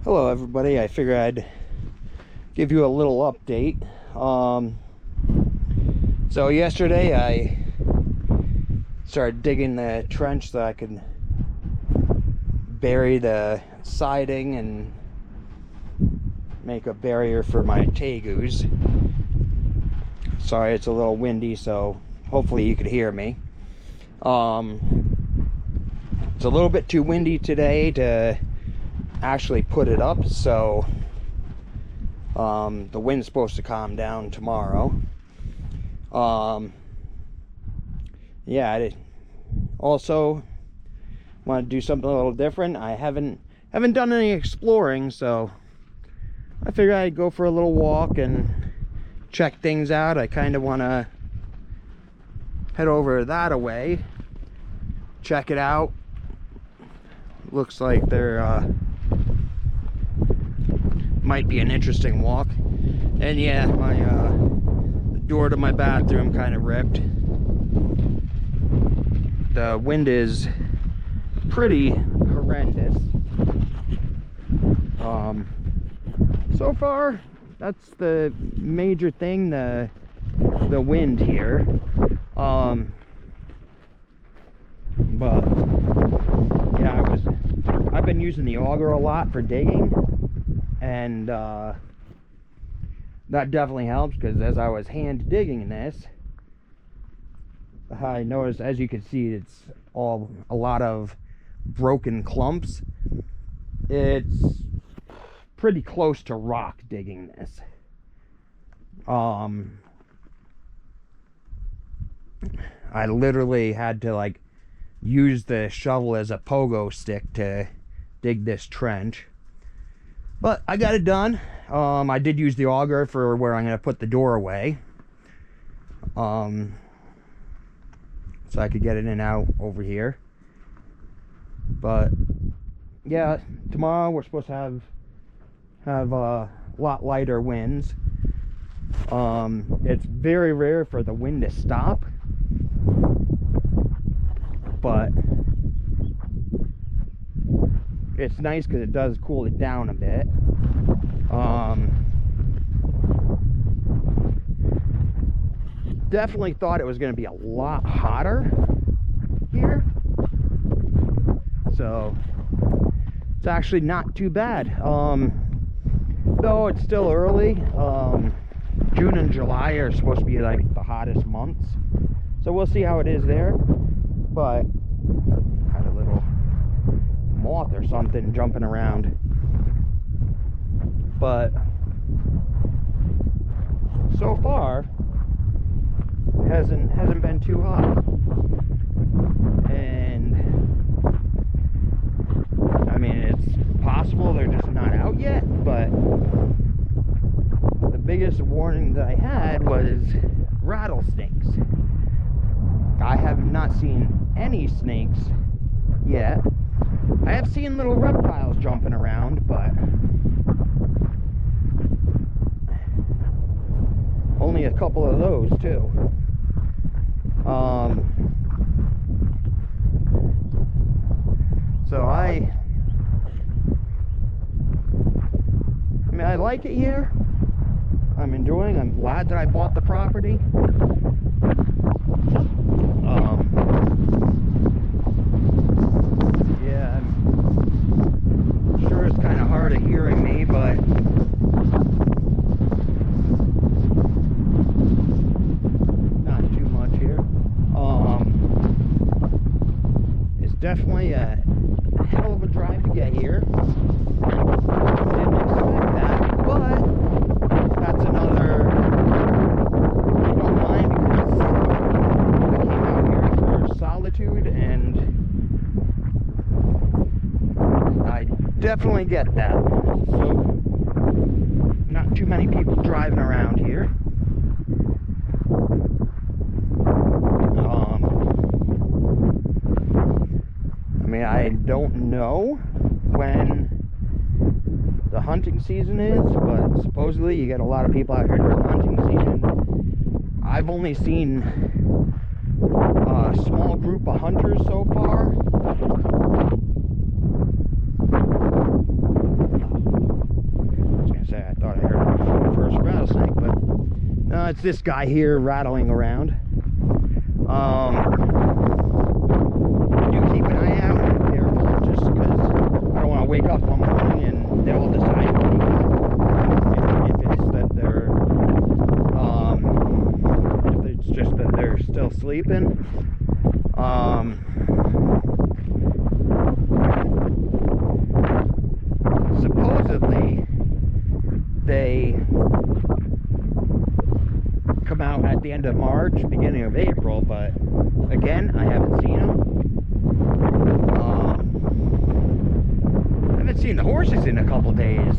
Hello everybody, I figured I'd give you a little update. So yesterday I started digging the trench so I could bury the siding and make a barrier for my tegus. Sorry, it's a little windy, so hopefully you could hear me. It's a little bit too windy today to actually put it up, so the wind's supposed to calm down tomorrow. Yeah, I also want to do something a little different. I haven't done any exploring, so I figured I'd go for a little walk and check things out. I kind of want to head over that way, check it out. Looks like there might be an interesting walk. And yeah, my the door to my bathroom kind of ripped. The wind is pretty horrendous. So far that's the major thing, the wind here. But yeah, I've been using the auger a lot for digging, and that definitely helps, because as I was hand digging this, I noticed, as you can see, it's a lot of broken clumps. It's pretty close to rock digging this. I literally had to use the shovel as a pogo stick to dig this trench, but I got it done. I did use the auger for where I'm going to put the doorway, so I could get it in and out over here. But yeah, tomorrow we're supposed to have a lot lighter winds. It's very rare for the wind to stop, but it's nice because it does cool it down a bit. Definitely thought it was going to be a lot hotter here, so it's actually not too bad. Though it's still early. June and July are supposed to be like the hottest months, so we'll see how it is there. But had a little moth or something jumping around, but so far it hasn't been too hot. And I mean, it's possible they're just not out yet, but the biggest warning that I had was rattlesnakes. I have not seen any snakes yet. I have seen little reptiles jumping around, but only a couple of those too. So I mean, I like it here. I'm glad that I bought the property. Yeah, I'm sure it's kind of hard of hearing me, but not too much here. It's definitely a hell of a drive to get here. Didn't expect that, but that's another, I don't mind, because I came out here for solitude, and I definitely get that. So not too many people driving around here. I mean, I don't know when the hunting season is, but supposedly you get a lot of people out here during the hunting season. I've only seen a small group of hunters so far. It's this guy here rattling around. Do keep an eye out, careful, just because I don't want to wake up one morning and they all decide to wake up. If it's that they're, if it's just that they're still sleeping. Supposedly, they come out at the end of March, beginning of April, but again, I haven't seen them. I haven't seen the horses in a couple days.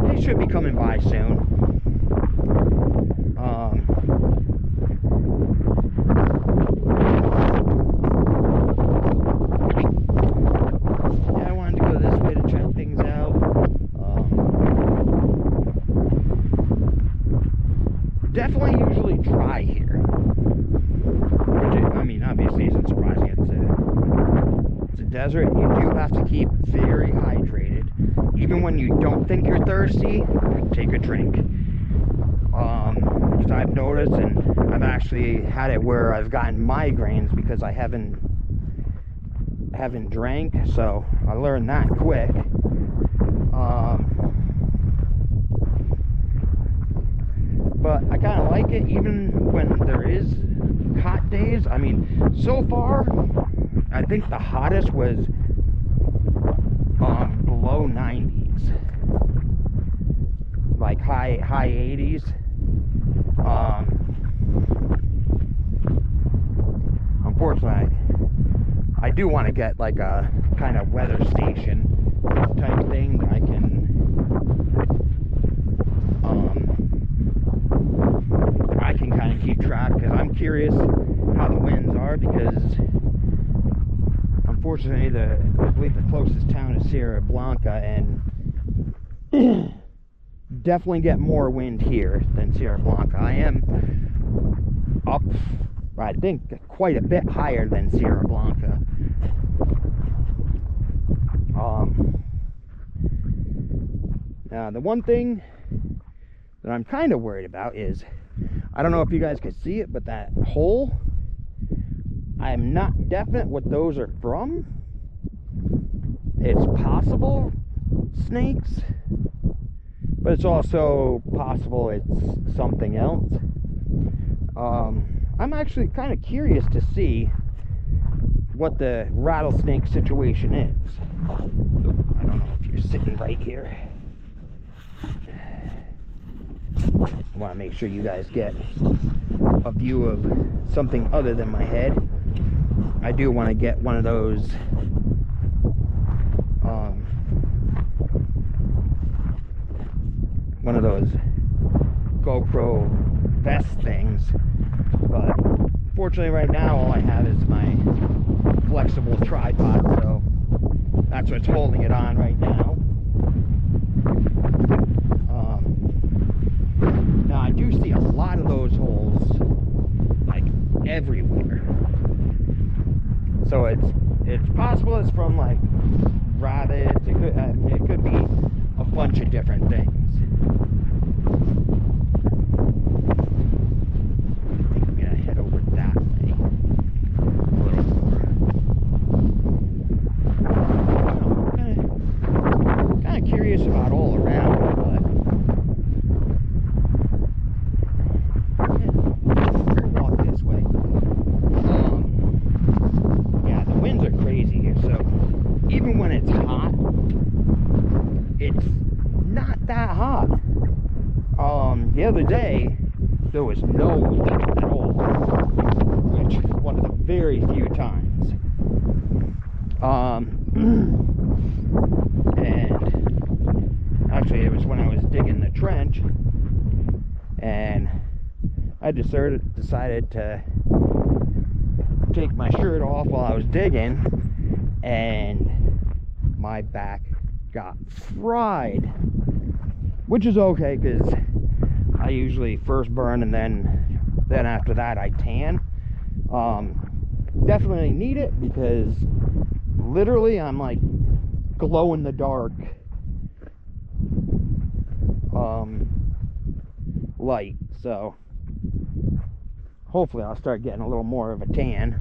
They should be coming by soon. Yeah, I wanted to go this way to check things out. Definitely usually dry here. Which, I mean, obviously isn't surprising. It's a desert. You do have to keep very hydrated. Even when you don't think you're thirsty, take a drink. Because I've noticed, and I've actually had it where I've gotten migraines because I haven't drank, so I learned that quick. But I kind of like it even when there is hot days. I mean, so far, I think the hottest was below 90s. Like high 80s. Unfortunately, I do want to get like a kind of weather station type thing that I can kind of keep track, because I'm curious how the winds are, because unfortunately I believe the closest town is Sierra Blanca, and definitely get more wind here than Sierra Blanca. I am up, I think, quite a bit higher than Sierra Blanca. Now the one thing that I'm kind of worried about is, I don't know if you guys can see it, but that hole, I'm not definite what those are from. It's possible snakes, but it's also possible it's something else. I'm actually kind of curious to see what the rattlesnake situation is. I don't know if you're sitting right here. I want to make sure you guys get a view of something other than my head. I do want to get one of those GoPro vest things, but fortunately right now all I have is my flexible tripod, so that's what's holding it on right now. Now I do see a lot of those holes like everywhere, so it's possible it's from like rabbits. It could be a bunch of different things. I'm gonna head over that way a little more. I'm kind of curious about all around, but we'll walk this way. Yeah, the winds are crazy here, so even when it's hot, it's not that hot. The other day there was no wind at all, which is one of the very few times. And actually it was when I was digging the trench, and I decided to take my shirt off while I was digging, and my back got fried, which is okay because I usually first burn and then after that I tan. Definitely need it because literally I'm like glow in the dark light, so hopefully I'll start getting a little more of a tan.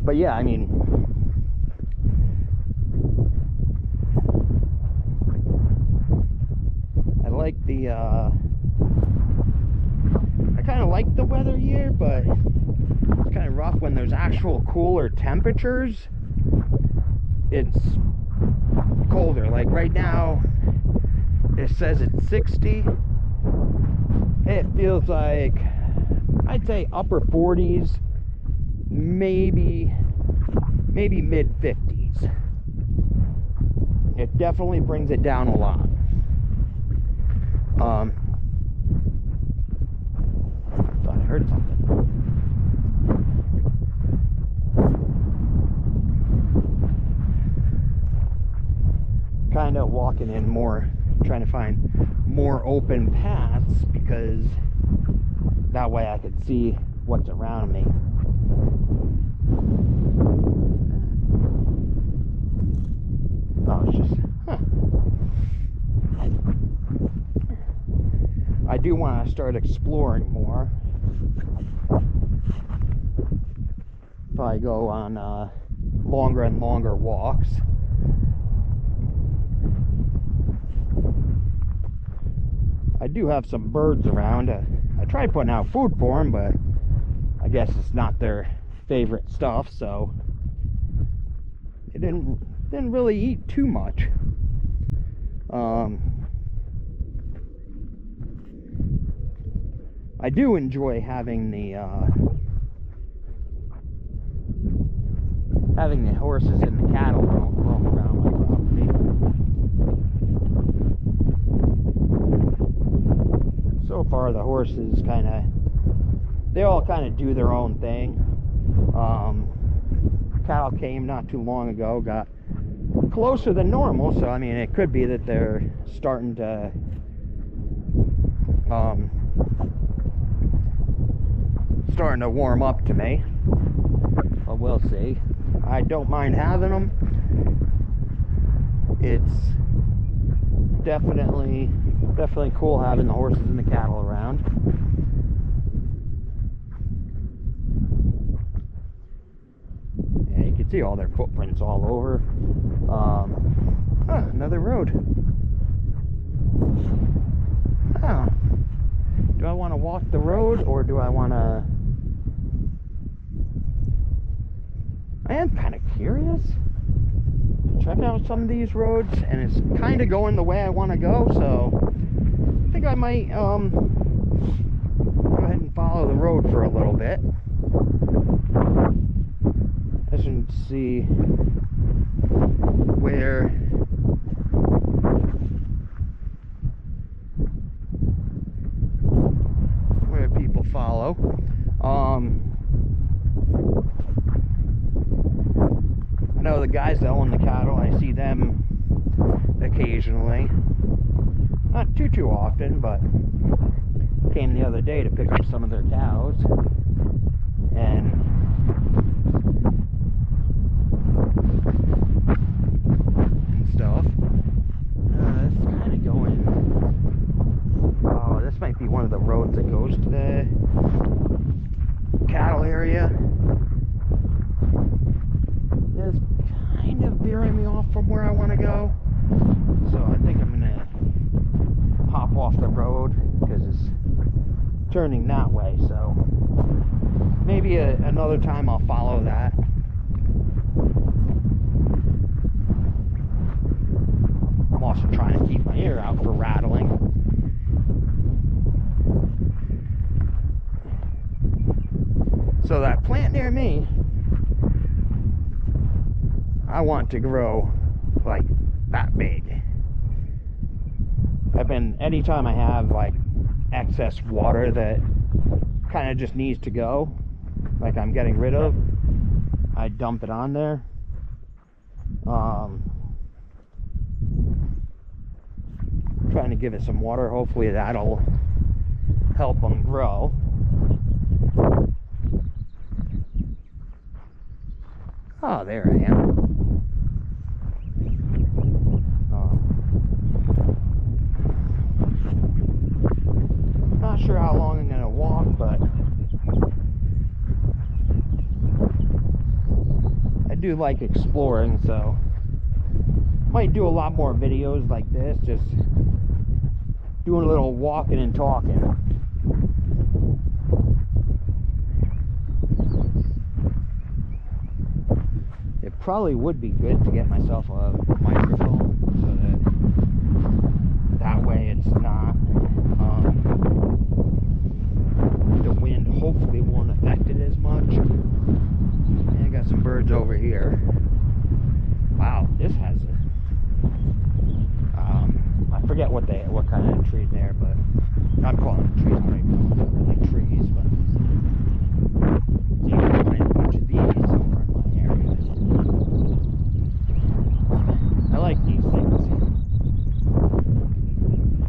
But yeah, I mean, I like the I kind of like the weather here, but it's kind of rough when there's actual cooler temperatures. It's colder. Like right now it says it's 60. It feels like, I'd say upper 40s, maybe mid 50s. It definitely brings it down a lot. Thought I heard something. Kind of walking in more, trying to find more open paths, because that way I could see what's around me. Oh, it's just, I do want to start exploring more. Probably go on longer and longer walks. I do have some birds around. I tried putting out food for them, but I guess it's not their favorite stuff, so they didn't really eat too much. I do enjoy having the horses and the cattle roam around my property. So far, the horses they all kind of do their own thing. Cattle came not too long ago, got closer than normal, so I mean, it could be that they're starting to warm up to me, but we'll see. I don't mind having them. It's definitely cool having the horses and the cattle around. Yeah, you can see all their footprints all over. Another road. Oh. Do I want to walk the road, or do I want to... I am kind of curious to check out some of these roads, and it's kind of going the way I want to go, so I think I might go ahead and follow the road for a little bit. As you can see where people follow. I know the guys that own the cattle, I see them occasionally. Not too often, but came the other day to pick up some of their cows. And stuff. It's kind of going... Oh, this might be one of the roads that goes to the cattle area. It's kind of veering me off from where I want to go, so I think I'm gonna hop off the road because it's turning that way. So maybe another time I'll follow that. I'm also trying to keep my ear out for rattling. So that plant near me, I want to grow like that big. Anytime I have like excess water that kind of just needs to go, like I'm getting rid of, I dump it on there. Trying to give it some water. Hopefully that'll help them grow. Oh, there I am. do like exploring, so might do a lot more videos like this, just doing a little walking and talking. It probably would be good to get myself a microphone so that way it's not the wind hopefully won't affect it as much. And I got some birds over here. Wow, this has a I forget what kind of tree there, but I'm calling them trees. I don't even know if they're really trees, but see, you can find a bunch of these over in my area. I like these things.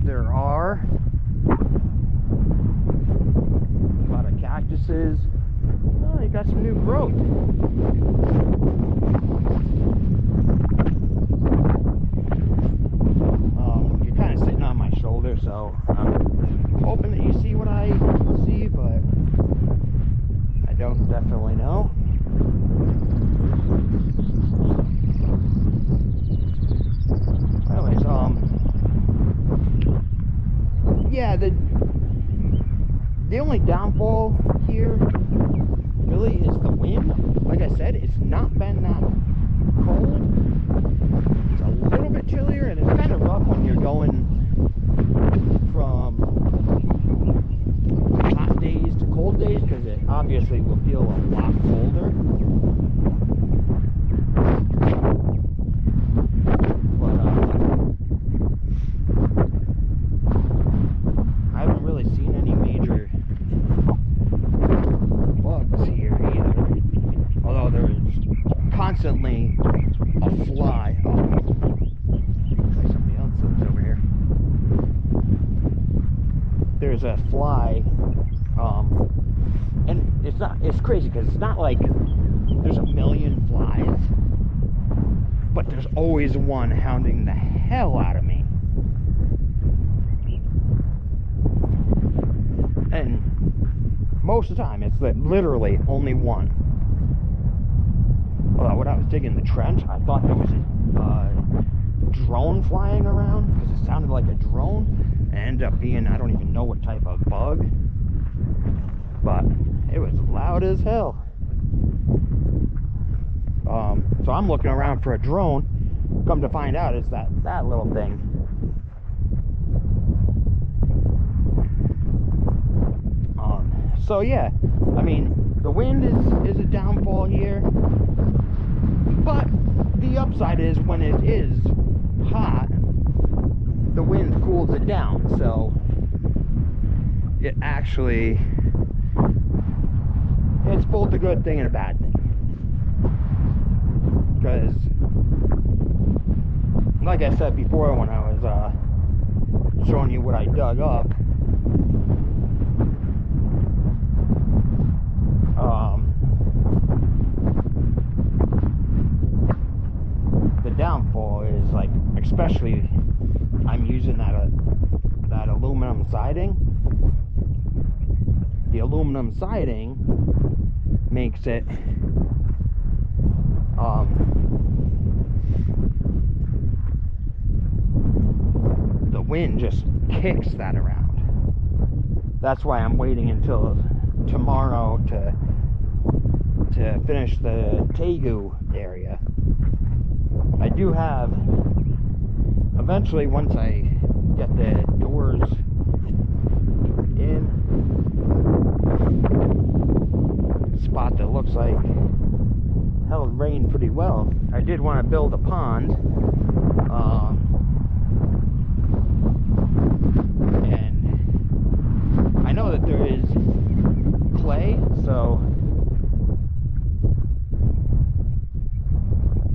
There are a lot of cactuses. Oh, you got some new growth. You're kind of sitting on my shoulder, so I'm hoping that you see what I see, but I don't definitely know. Anyways, yeah, the only downfall here really is the wind. Like I said, it's not been that cold. It's a little bit chillier, and it's kind of rough when you're going from hot days to cold days, because it obviously will feel a lot colder. But I haven't really seen any major bugs here either, although there is constantly a fly. Try somebody else that's over here. There's a fly, and it's crazy because it's not like there's a million flies, but there's always one hounding the hell out of me. And most of the time, it's literally only one. Although when I was digging the trench, I thought there was a drone flying around, because it sounded like a drone. It ended up being, I don't even know what type of bug, but it was loud as hell. So I'm looking around for a drone. Come to find out, it's that little thing. So yeah, I mean, the wind is a downfall here, but the upside is when it is hot, the wind cools it down, so it actually, it's both a good thing and a bad thing. Because, like I said before when I was showing you what I dug up, the downfall is, like, especially I'm using that aluminum siding. The aluminum siding makes it the wind just kicks that around. That's why I'm waiting until tomorrow to finish the Tegu area. I do have, eventually, once I get the doors in, spot that looks like held rain pretty well. I did want to build a pond, and I know that there is clay, so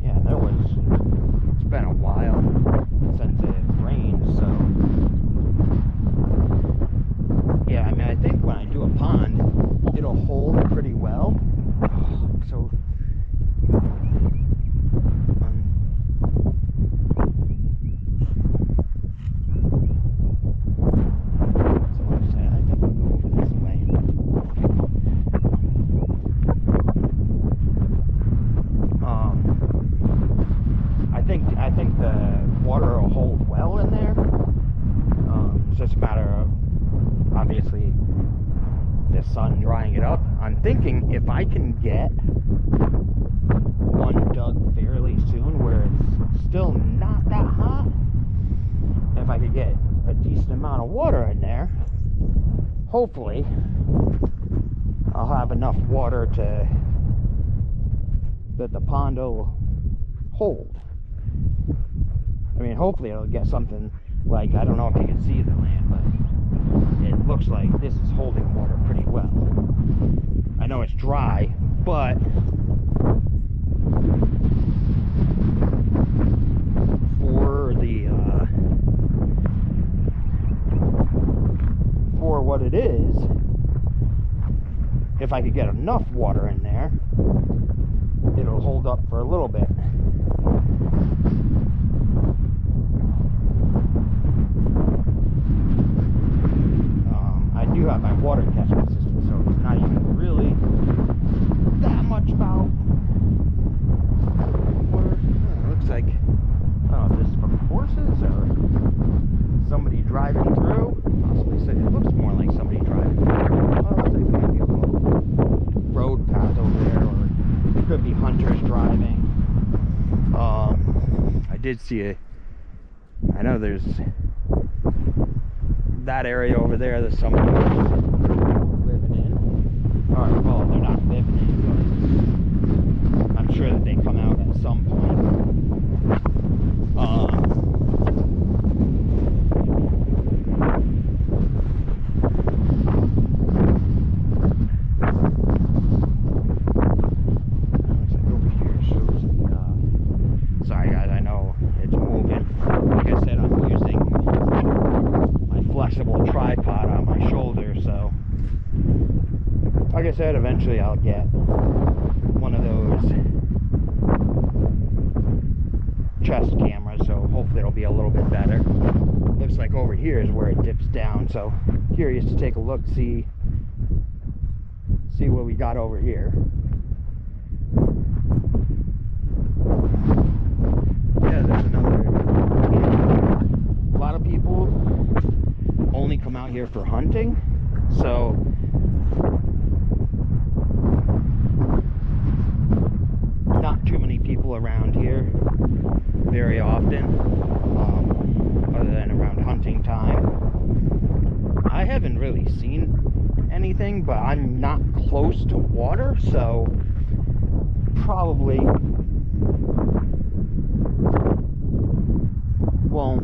yeah, it's been a while since it rained, so yeah, I mean, I think when I do a pond, it'll hold pretty well. So someone said, I think I'll go over this way. if I can get one dug fairly soon where it's still not that hot, if I could get a decent amount of water in there, hopefully I'll have enough water that the pond will hold. I mean, hopefully it'll get something like, I don't know if you can see the land, but it looks like this is holding water pretty well. I know it's dry, but for what it is, if I could get enough water in there, it'll hold up for a little bit. I do have my water catchment system, so it's not even really that much about water. It looks like, I don't know if this is from horses or somebody driving through. Possibly, so it looks more like somebody driving through. Well, it looks like maybe a little road path over there, or it could be hunters driving. I did see I know there's that area over there that somebody living in. Or, well, they're not living in, but I'm sure that they come out at some point. Sorry guys, I know it's moving. Like I said, I'm using my flexible tripod on my shoulder, so like I said, eventually I'll get one of those chest cameras, so hopefully it'll be a little bit better. Looks like over here is where it dips down, so curious to take a look, see what we got over here. Yeah, there's another. A lot of people only come out here for hunting, so not too many people around here very often, other than around hunting time. I haven't really seen anything, but I'm not close to water, so probably won't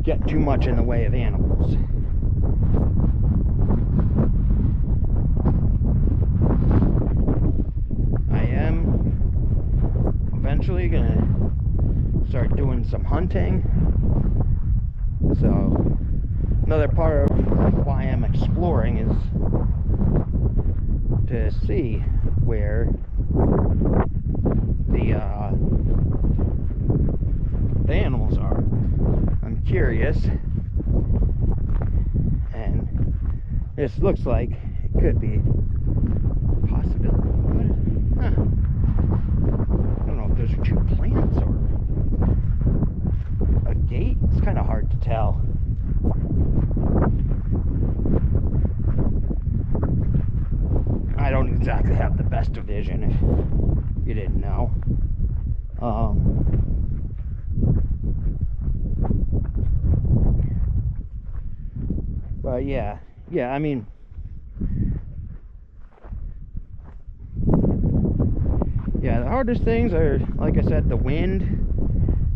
get too much in the way of animals. I am eventually gonna start doing some hunting, so another part of why I'm exploring is to see where the animals are. I'm curious, and this looks like it could be a possibility. Huh. I don't know if those are two plants or a gate. It's kind of hard to tell. I don't exactly have the best of vision, if you didn't know. But yeah, I mean, yeah, the hardest things are, like I said, the wind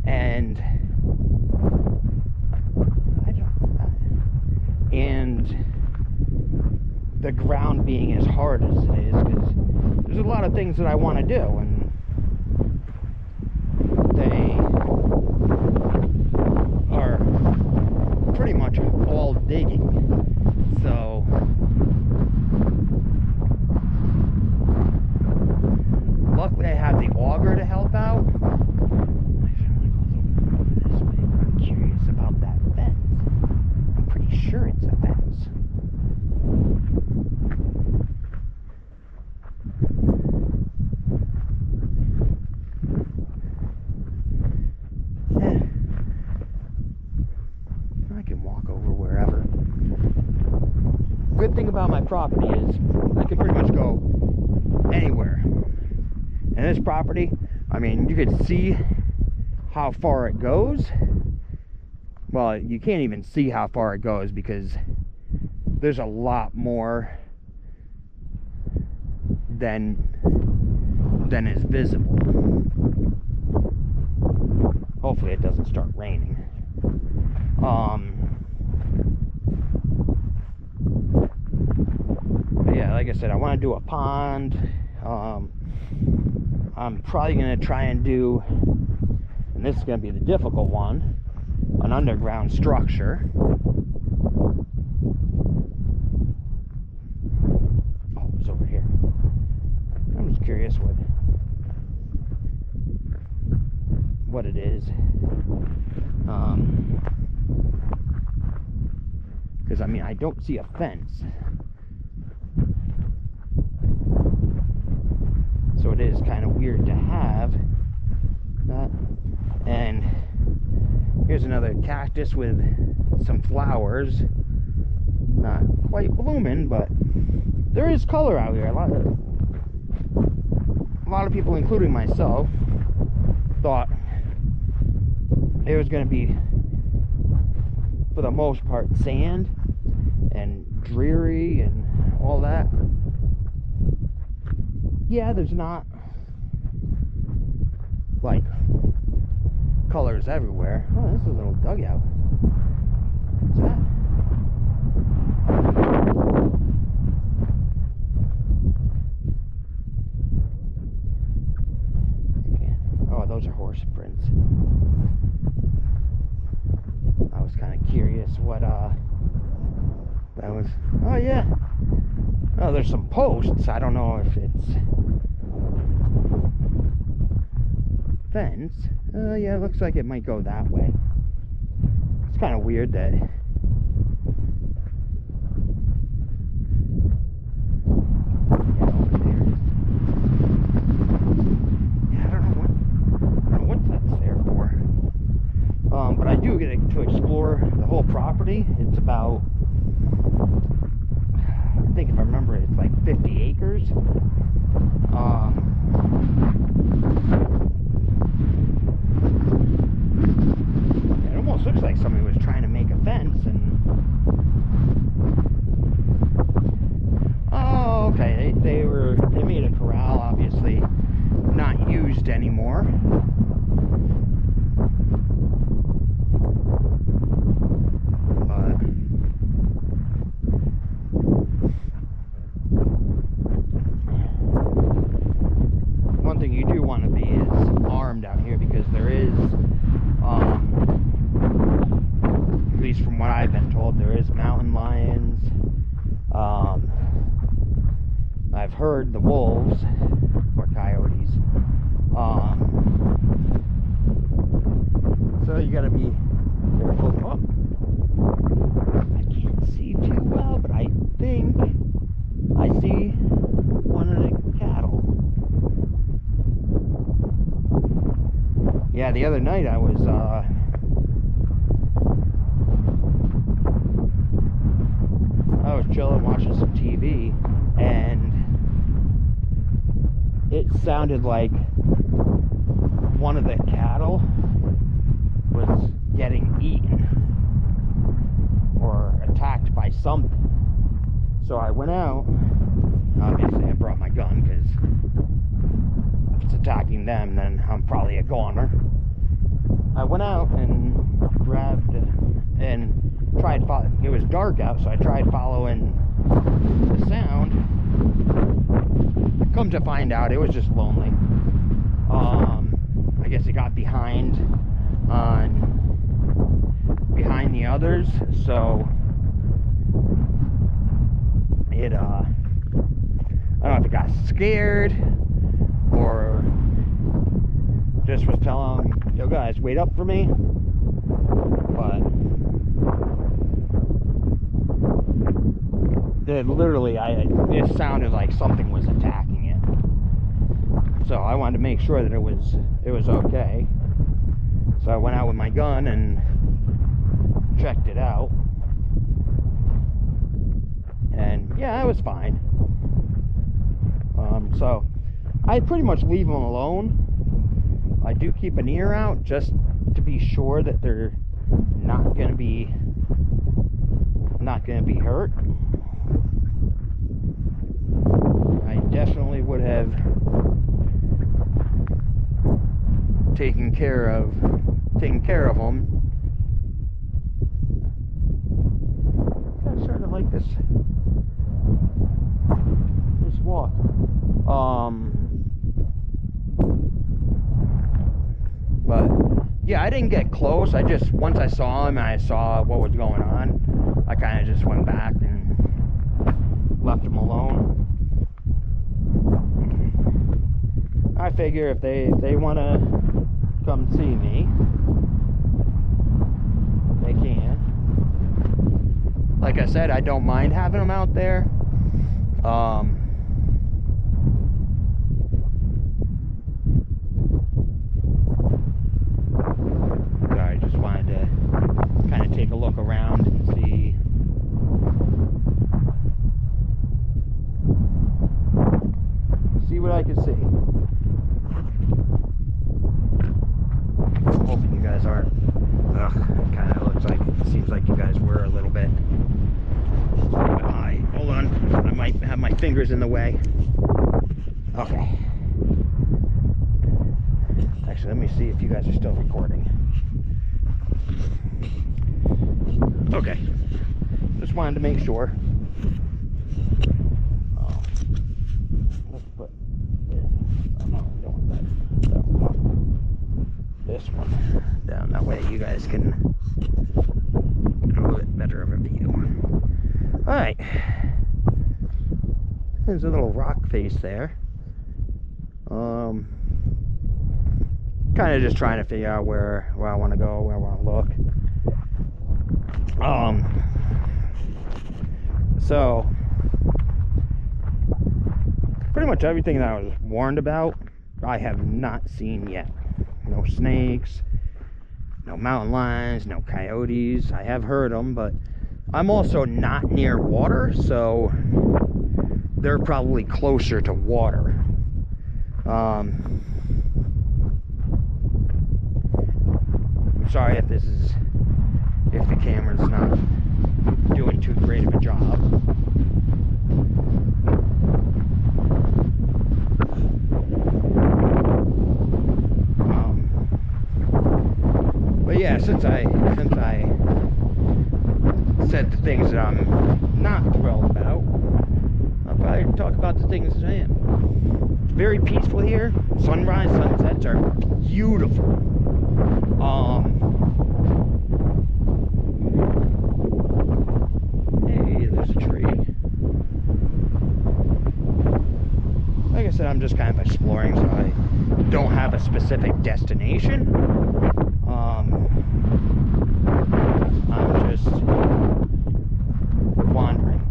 and the ground being as hard as it is, because there's a lot of things that I want to do, and they are pretty much all digging. So luckily I have the auger to help out. I'm curious about that fence. I'm pretty sure it's a fence. Good thing about my property is I can pretty much go anywhere. And this property, I mean, you could see how far it goes. Well, you can't even see how far it goes because there's a lot more than is visible. Hopefully it doesn't start raining. But yeah, like I said, I want to do a pond. I'm probably going to try and do, and this is going to be the difficult one, an underground structure. Oh, it's over here. I'm just curious what it is. Because I mean, I don't see a fence. So it is kind of weird to have that. And here's another cactus with some flowers. Not quite blooming, but there is color out here. A lot of people, including myself, thought it was going to be, for the most part, sand and dreary and all that. Yeah, there's not like colors everywhere. Oh, this is a little dugout. What's that? Again. Oh, those are horse prints. I was kind of curious what that was. Oh yeah. Oh, there's some posts. I don't know if it's fence. Yeah, it looks like it might go that way. It's kind of weird that I don't know what that's there for. But I do get to explore the whole property. It's about, I think if I remember, it's like 50 acres. It almost looks like somebody was trying to make a fence and... Oh, okay, they made a corral, obviously not used anymore. One thing you do want to be is armed out here, because there is, at least from what I've been told, there is mountain lions. I've heard the wolves or coyotes. So you gotta be careful. Oh, I can't see too well, but I think I see one of the cattle. Yeah, the other night I was chilling, watching some TV, and it sounded like one of the cattle was getting eaten or attacked by something. So I went out. Obviously I brought my gun, because if it's attacking them, then I'm probably a goner. I went out and grabbed and tried following. It was dark out, so I tried following the sound. Come to find out, it was just lonely. I guess it got behind the others, so it I don't know if it got scared or just was telling them, yo guys, wait up for me. But literally, it sounded like something was attacking it. So I wanted to make sure that it was okay. So I went out with my gun and checked it out. and yeah, it was fine. So I pretty much leave them alone. I do keep an ear out just to be sure that they're not gonna be hurt. I definitely would have taken care of them. I sort of like this walk. But yeah, I didn't get close. I just, once I saw him and I saw what was going on, I kind of just went back and left him alone. I figure if they want to come see me, they can. Like I said, I don't mind having them out there. Sorry, just wanted to kind of take a look around and see what I can see. I'm hoping you guys aren't. Kind of looks like, seems like you guys were a little bit. Hold on, I might have my fingers in the way. Okay. Actually, let me see if you guys are still recording. Okay. Just wanted to make sure. Let's put this. Oh no, I don't want that. This one down. That way you guys can get a little bit better of a view. Alright. There's a little rock face there. Kind of just trying to figure out where I want to go, where I want to look. So pretty much everything that I was warned about, I have not seen yet. No snakes, no mountain lions, no coyotes. I have heard them, but I'm also not near water, so they're probably closer to water. I'm sorry if the camera's not doing too great of a job. But yeah, since I said the things that I'm not thrilled about, I'll probably talk about the things that I am. It's very peaceful here. Sunrise, sunsets are beautiful. Hey, there's a tree. Like I said, I'm just kind of exploring, so I don't have a specific destination. I'm just wandering.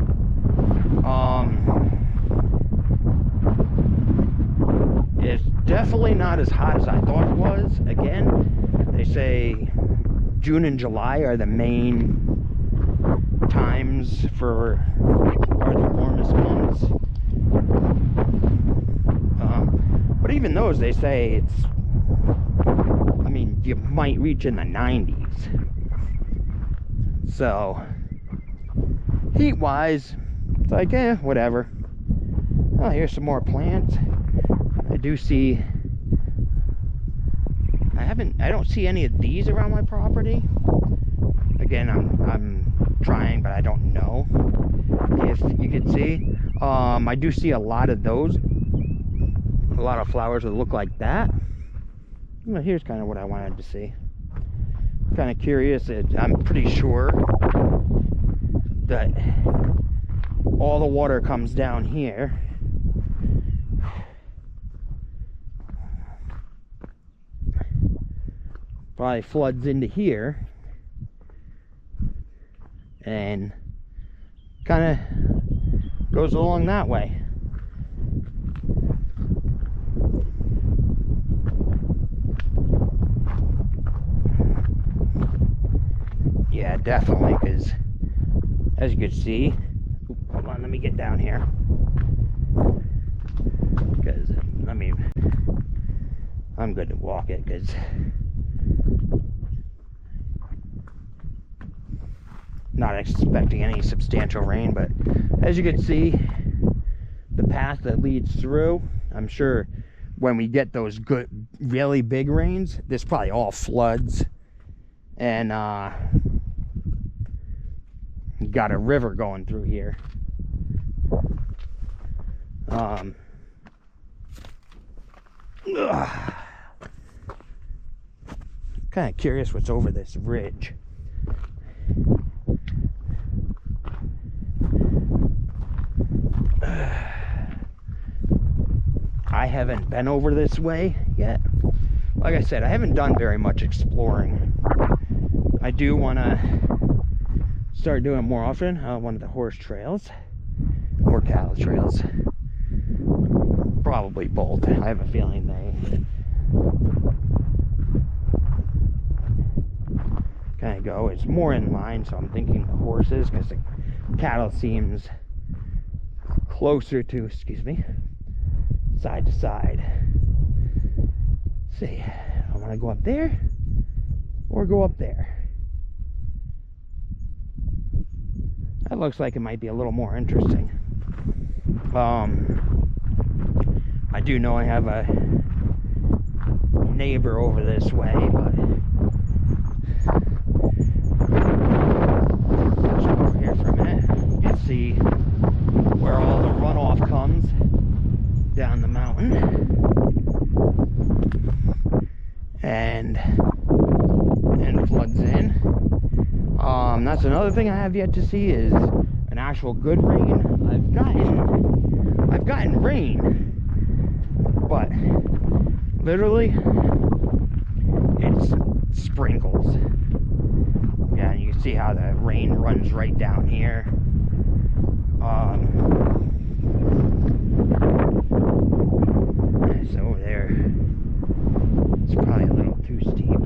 It's definitely not as hot as I thought it was. Again, they say June and July are the main times are the warmest months. But even those, they say it's, I mean, you might reach in the 90s. So, heat-wise, it's like, whatever. Oh, here's some more plants. I do see, I don't see any of these around my property. Again, I'm trying, but I don't know if you can see. I do see a lot of those. A lot of flowers that look like that. Well, here's kind of what I wanted to see. Kind of curious. I'm pretty sure that all the water comes down here. Probably floods into here. And kind of goes along that way. Yeah, definitely, because as you can see, hold on, me get down here. Because, I mean, I'm good to walk it, because not expecting any substantial rain, but as you can see, the path that leads through, I'm sure when we get those good, really big rains, this probably all floods, and got a river going through here. Kind of curious what's over this ridge. I haven't been over this way yet. Like I said, I haven't done very much exploring. I do want to start doing it more often. One of the horse trails or cattle trails. Probably both. I have a feeling they kind of go. It's more in line, so I'm thinking the horses, because the cattle seems closer to, excuse me, side to side. Let's see, I want to go up there or go up there. That looks like it might be a little more interesting. I do know I have a neighbor over this way, but let's go over here for a minute. You can see where all the runoff comes down the mountain, and floods in. That's another thing I have yet to see, is an actual good rain. I've gotten rain, but literally it's sprinkles. Yeah, and you can see how the rain runs right down here. It's over there. It's probably a little too steep,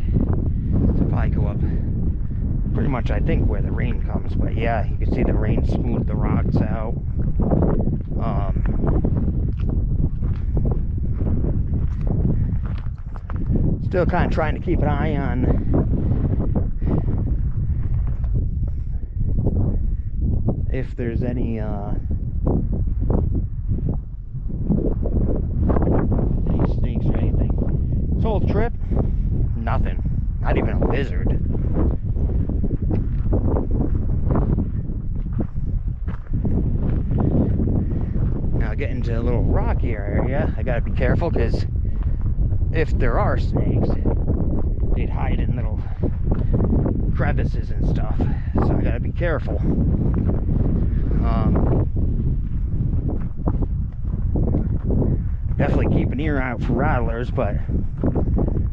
so probably go up pretty much, I think, where the rain comes. But yeah, you can see the rain smooth the rocks out. Still kind of trying to keep an eye on if there's any snakes or anything. This whole trip, nothing. Not even a lizard. Now getting to a little rockier area, I gotta be careful, because if there are snakes, they'd hide in little crevices and stuff, so I gotta be careful. Definitely keep an ear out for rattlers, but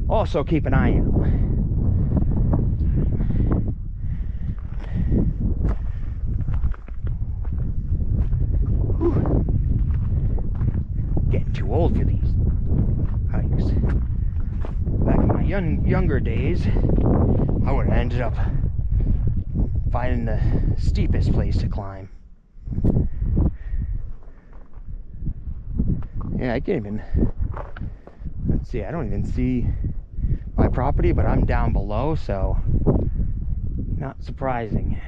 also keep an eye out. Whew. Getting too old for these hikes. Back in my younger days, I would have ended up finding the steepest place to climb. Yeah, I can't even, let's see, I don't even see my property, but I'm down below, so not surprising.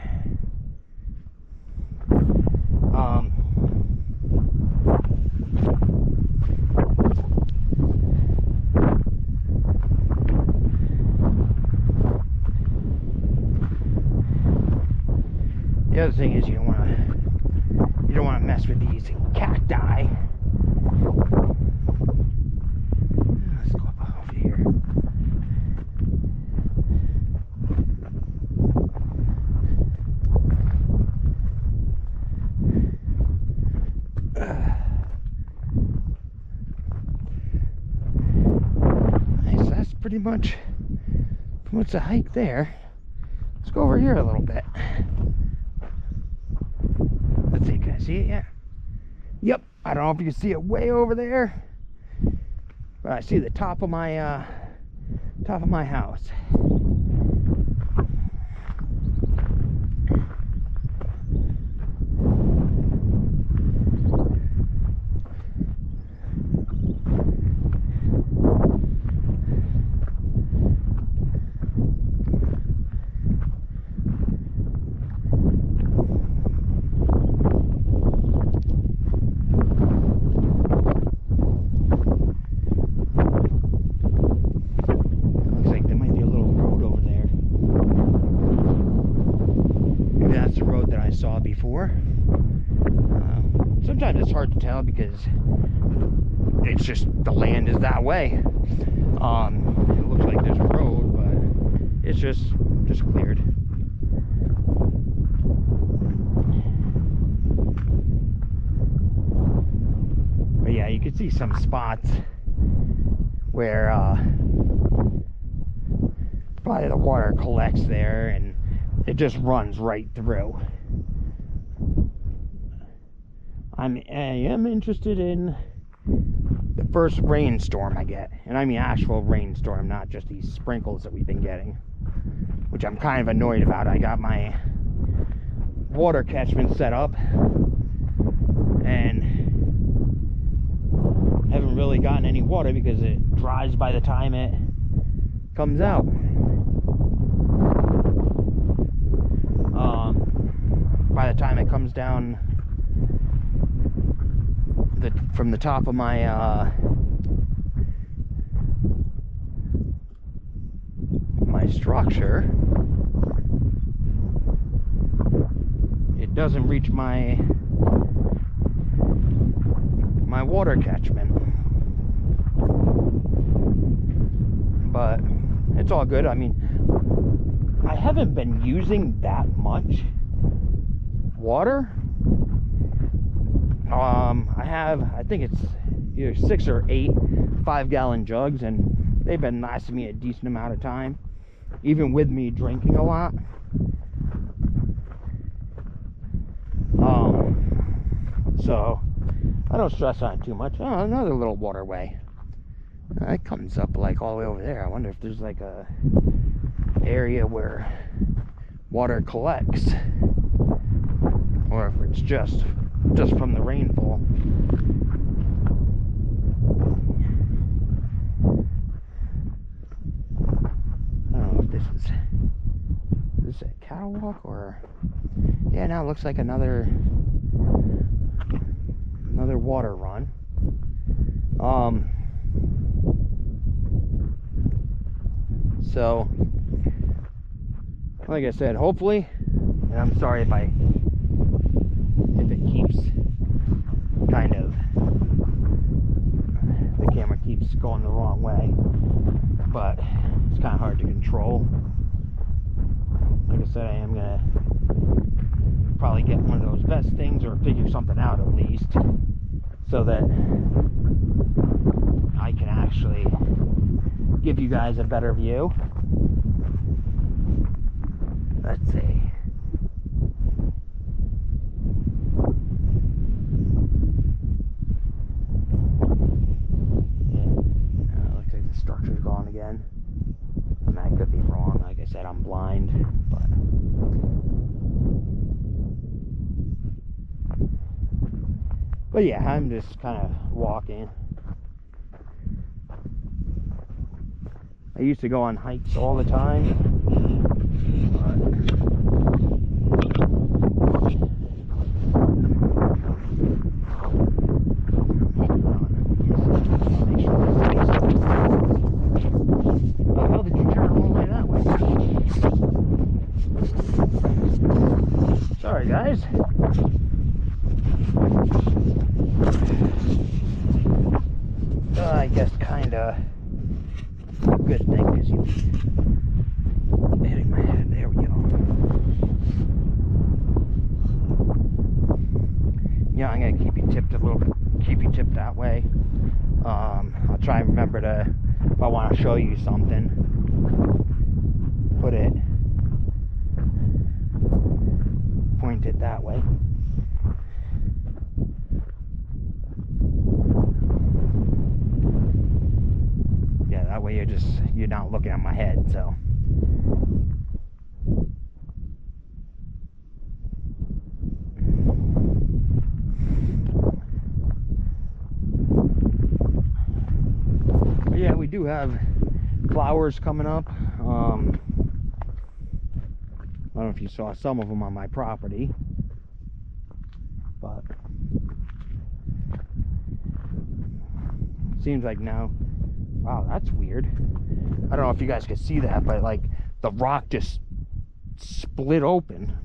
The other thing is you don't want to mess with these cacti. Let's go up over here. Nice, that's pretty much the hike there. Let's go over here a little bit. Let's see, can I see it yet? Yep, I don't know if you can see it way over there, but I see the top of my house. because it's just, the land is that way. It looks like there's a road, but it's just cleared. But yeah, you can see some spots where probably the water collects there and it just runs right through. I am interested in the first rainstorm I get, and I mean actual rainstorm, not just these sprinkles that we've been getting, which I'm kind of annoyed about. I got my water catchment set up and haven't really gotten any water because it dries by the time it comes out. By the time it comes down from the top of my my structure, it doesn't reach my water catchment. But it's all good. I mean, I haven't been using that much water. I think it's either 6 or 8 5-gallon jugs, and they've been lasting me a decent amount of time, even with me drinking a lot. So I don't stress on it too much. Oh, another little waterway. It comes up like all the way over there. I wonder if there's like a area where water collects, or if it's just from the rainfall. I don't know if this is a cattle walk or, yeah, now it looks like another water run. So like I said, hopefully, and I'm sorry if it keeps kind of, the camera keeps going the wrong way, but it's kind of hard to control. Like I said, I am gonna probably get one of those vest things or figure something out at least, so that I can actually give you guys a better view. Let's see. Yeah, looks like the structure's gone again. And I could be wrong. Like I said, I'm blind, but yeah, I'm just kind of walking. I used to go on hikes all the time, how the hell did you turn all the way that way? Sorry guys. I guess kinda good thing because you hitting my head. There we go. Yeah, I'm gonna keep you tipped a little bit. Keep you tipped that way. I'll try and remember to, if I want to show you something, point it that way. Yeah, that way you're not looking at my head, so. But yeah, we do have flowers coming up. I don't know if you saw some of them on my property, but it seems like now, wow, that's weird. I don't know if you guys could see that, but like the rock just split open.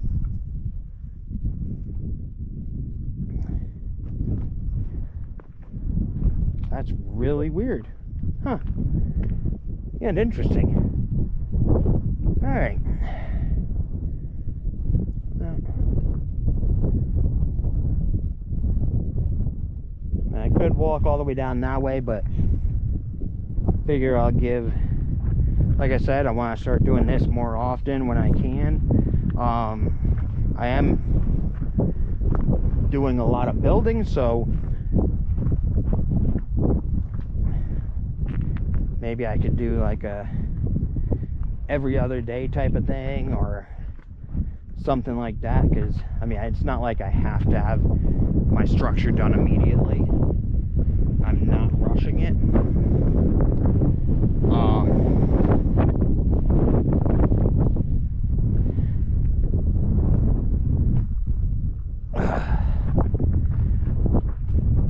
That's really weird. Huh. Yeah, and interesting. Alright. I could walk all the way down that way, but figure I'll give, like I said, I want to start doing this more often when I can. I am doing a lot of building, so maybe I could do like a every other day type of thing or something like that, because I mean, it's not like I have to have my structure done immediately. I'm not rushing it.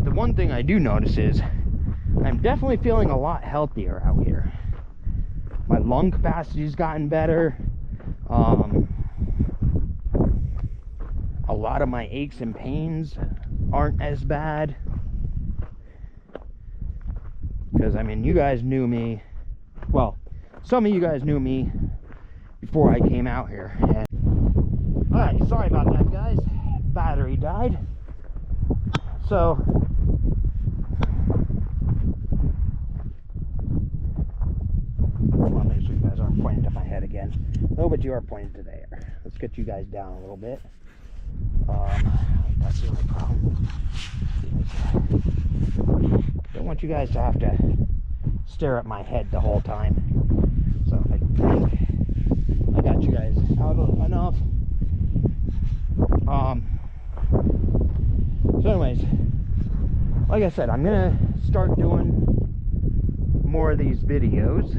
The one thing I do notice is I'm definitely feeling a lot healthier out here. My lung capacity's gotten better. A lot of my aches and pains aren't as bad. Because, I mean, you guys knew me. Well, some of you guys knew me before I came out here. Alright, sorry about that, guys. Battery died. So, I want to make sure you guys aren't pointing to my head again. No, but you are pointing to there. Let's get you guys down a little bit. That's the only problem. Don't want you guys to have to stare at my head the whole time. So I think I got you guys out enough. So anyways, like I said, I'm gonna start doing more of these videos.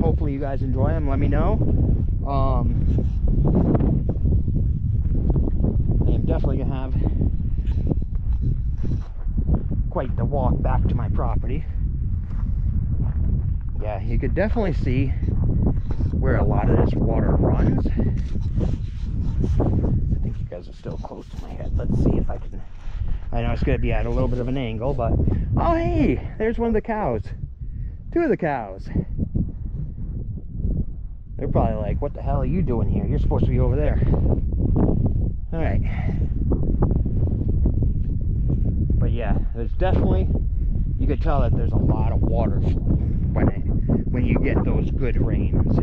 Hopefully you guys enjoy them. Let me know. I am definitely gonna have quite the walk back to my property. Yeah, you could definitely see where a lot of this water runs. I think you guys are still close to my head. Let's see if I can. I know it's gonna be at a little bit of an angle, but oh hey, there's one of the cows. Two of the cows. They're probably like, what the hell are you doing here? You're supposed to be over there. Alright. But yeah, there's definitely, you could tell that there's a lot of water when you get those good rains.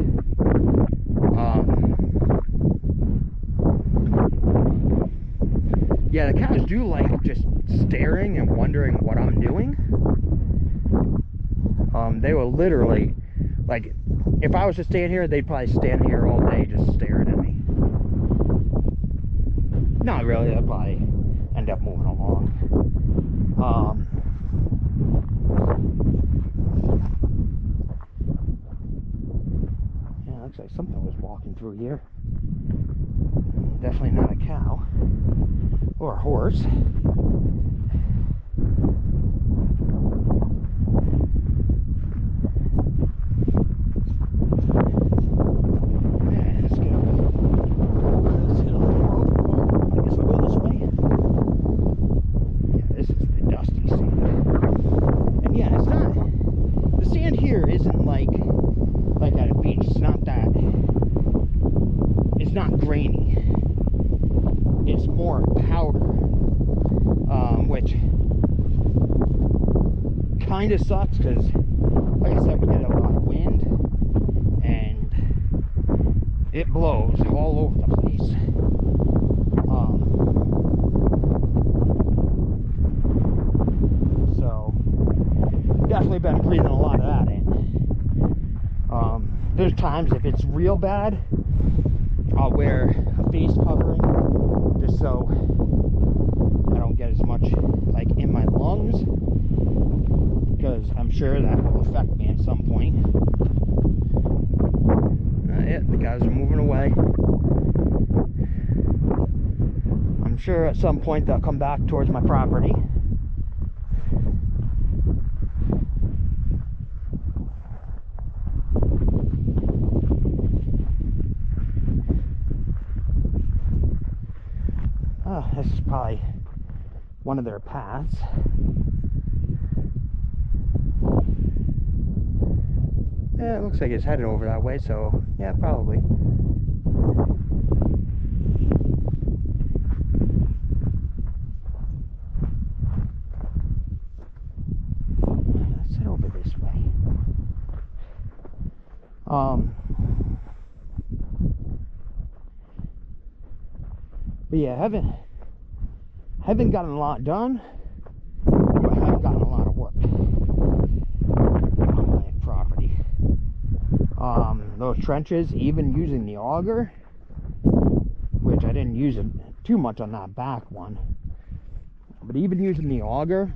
Yeah, the cows do like just staring and wondering what I'm doing. They will literally, like, if I was to stand here, they'd probably stand here all day just staring at me. Not really, they'll probably end up moving along. Yeah, looks like something was walking through here. Definitely not a cow or a horse. Kind of sucks because, like I said, we get a lot of wind and it blows all over the place. So definitely been breathing a lot of that in. There's times if it's real bad, I'll wear a face covering just so I don't get as much like in my lungs, because I'm sure that will affect me at some point. Yeah, the guys are moving away. I'm sure at some point they'll come back towards my property. This is probably one of their paths. Yeah, it looks like it's headed over that way, so yeah, probably. Let's head over this way. But yeah, haven't gotten a lot done, but have gotten a lot of work on my property. Those trenches, even using the auger, which I didn't use it too much on that back one, but even using the auger,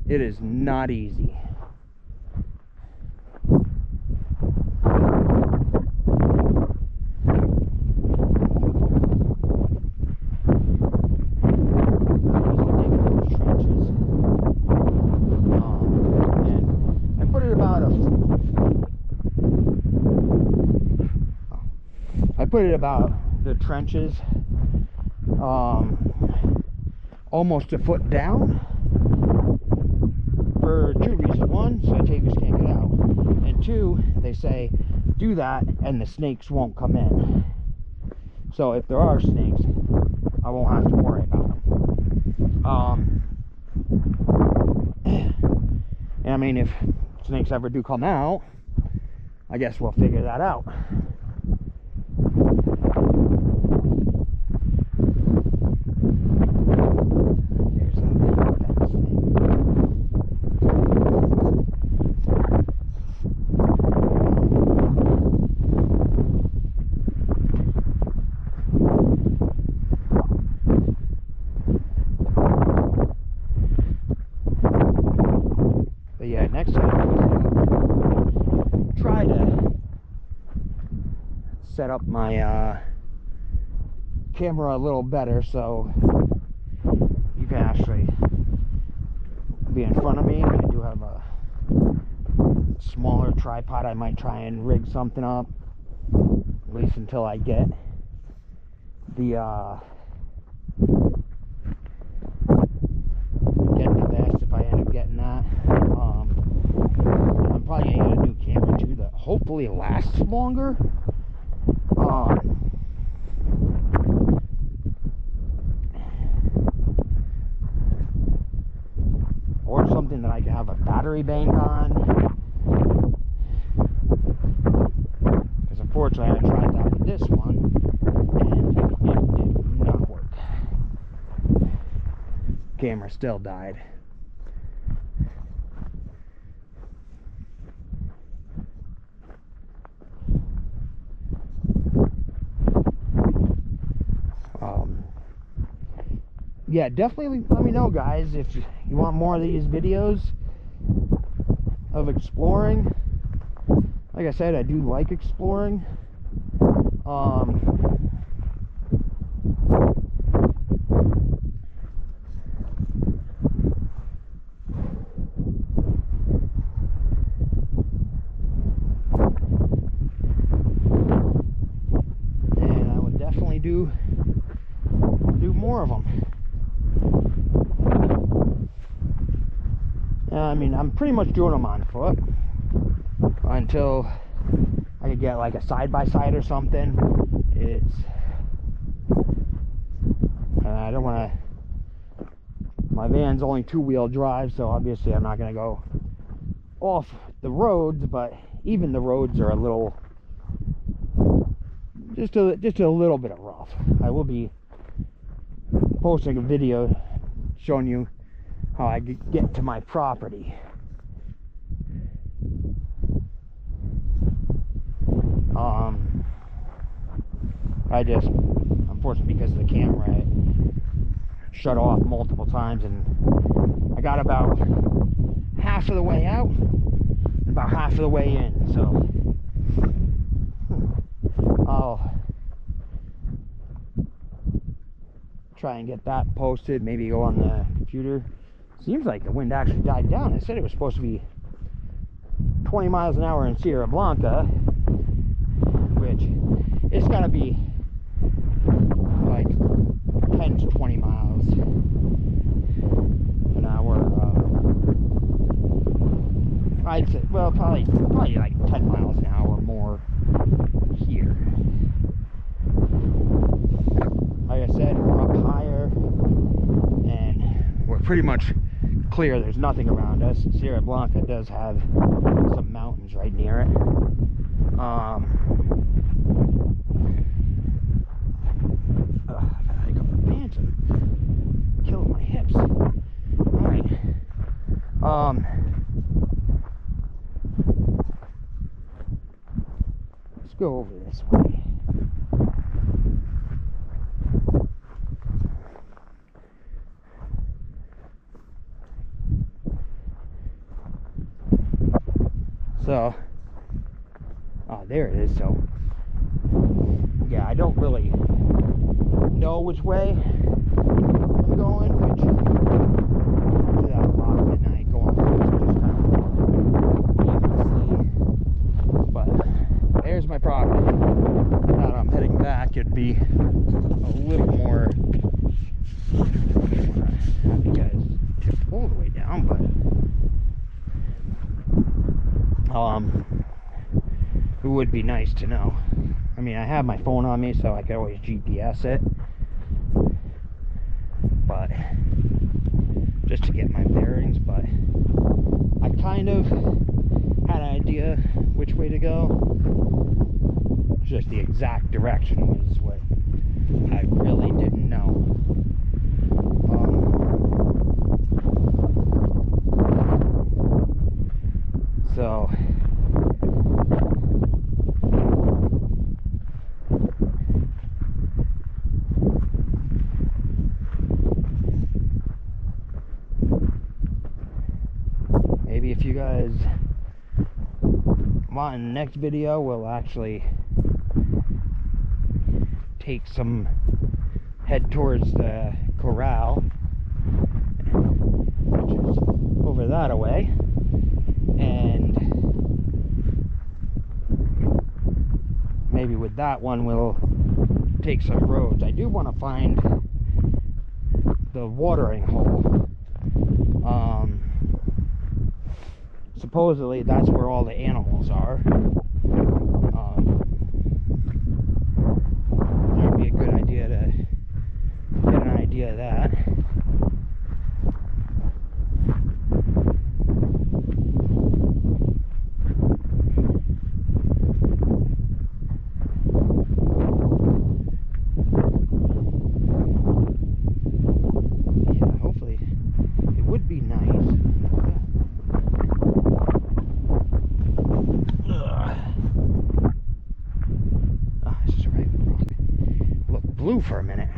it is not easy. Put it about the trenches almost a foot down for two reasons. One, so takers can't get out, and two, they say do that and the snakes won't come in. So if there are snakes, I won't have to worry about them. And I mean, if snakes ever do come out, I guess we'll figure that out. Next time, try to set up my camera a little better so you can actually be in front of me. I do have a smaller tripod. I might try and rig something up, at least until I get the vest, if I end up getting that. I'm probably gonna get a new camera too that hopefully lasts longer. Or something that I can have a battery bank on. Because unfortunately I tried that with this one and it did not work. Camera still died. Yeah, definitely let me know, guys, if you want more of these videos of exploring. Like I said, I do like exploring. And I would definitely do more of them. I mean, I'm pretty much doing them on foot until I could get like a side-by-side or something. It's I don't want to, my van's only two-wheel drive, so obviously I'm not going to go off the roads, but even the roads are a little, just a little bit of rough. I will be posting a video showing you how I get to my property. I just, unfortunately, because of the camera, it shut off multiple times, and I got about half of the way out and about half of the way in, so I'll try and get that posted, maybe go on the computer. Seems like the wind actually died down. It said it was supposed to be 20 miles an hour in Sierra Blanca, which it's gonna be pretty much clear. There's nothing around us. Sierra Blanca does have some mountains right near it. I got the pants and killing my hips. Alright. Let's go over this way. So, there it is. So, yeah, I don't really know which way I'm going, which I do that a lot at night, go on just aimlessly. But there's my property. Now that I'm heading back, it'd be a little more. I don't want to have you guys tip all the way down, but it would be nice to know. I mean, I have my phone on me, so I can always GPS it, but just to get my bearings. But I kind of had an idea which way to go. Just the exact direction was what I really didn't know. So maybe if you guys want, in the next video we'll actually head towards the corral, which is over that away, and maybe with that one we'll take some roads. I do want to find the watering hole. Supposedly that's where all the animals are. That'd be a good idea to get an idea of that. Yeah, hopefully it would be nice. Blue for a minute.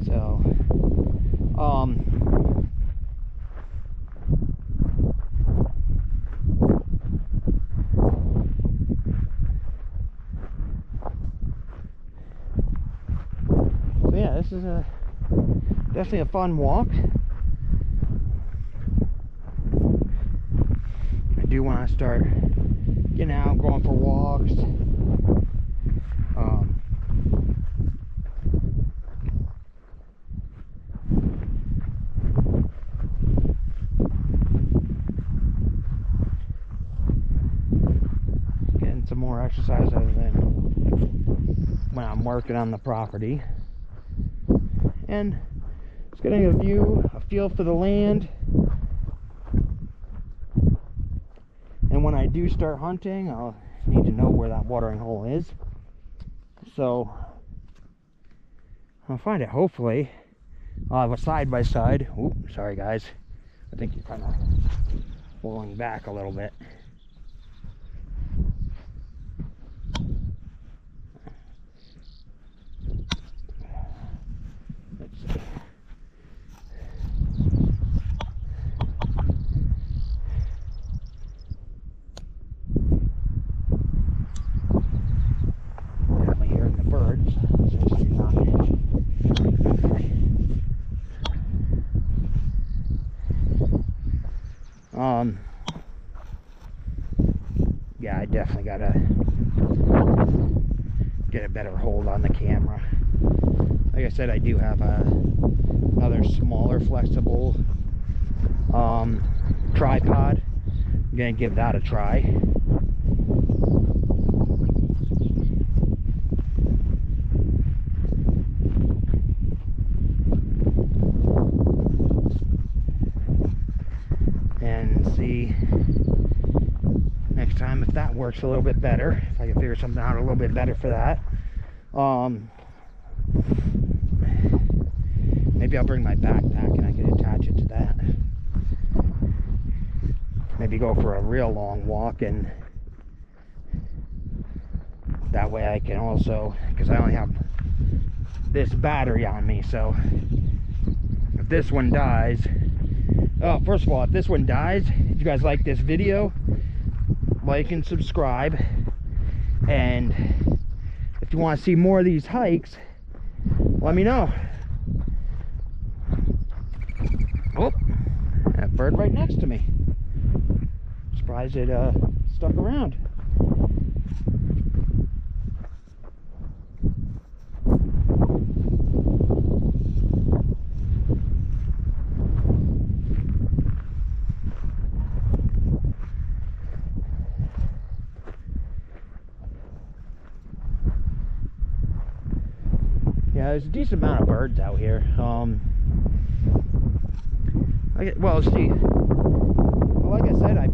So, yeah, this is definitely a fun walk. I do want to start getting out, going for walks. Getting some more exercise other than when I'm working on the property. And just getting a feel for the land. And when I do start hunting, I'll need to know where that watering hole is. So I'll find it, hopefully. I'll have a side-by-side. Oop, sorry guys. I think you're kind of pulling back a little bit. Let's see. Yeah, I definitely gotta get a better hold on the camera. Like I said, I do have another smaller flexible tripod. I'm gonna give that a try. if that works a little bit better. If I can figure something out a little bit better for that. Maybe I'll bring my backpack and I can attach it to that. Maybe go for a real long walk, and that way I can also, because I only have this battery on me, so if this one dies, oh, first of all, if this one dies, if you guys like this video, like and subscribe, and if you want to see more of these hikes, let me know. Oh, that bird right next to me. Surprised it stuck around. Yeah, there's a decent amount of birds out here. Well, see, like I said, I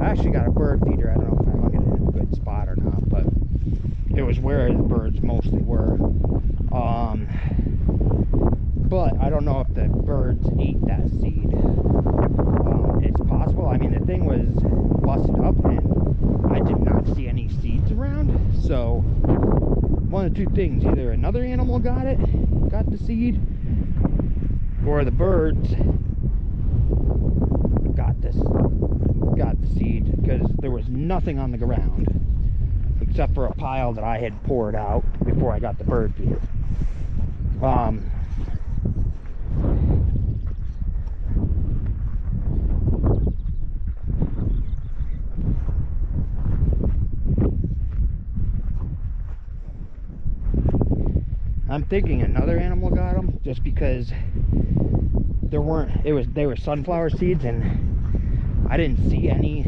actually got a bird feeder. I don't know if I'm looking at a good spot or not, but it was where the birds mostly were. But I don't know if the birds ate that seed. It's possible. I mean, the thing was busted up and I did not see any seeds around. So one of two things: either another animal got the seed, or the birds got the seed, because there was nothing on the ground except for a pile that I had poured out before I got the bird feeder. I'm thinking another animal got them, just because they were sunflower seeds, and I didn't see any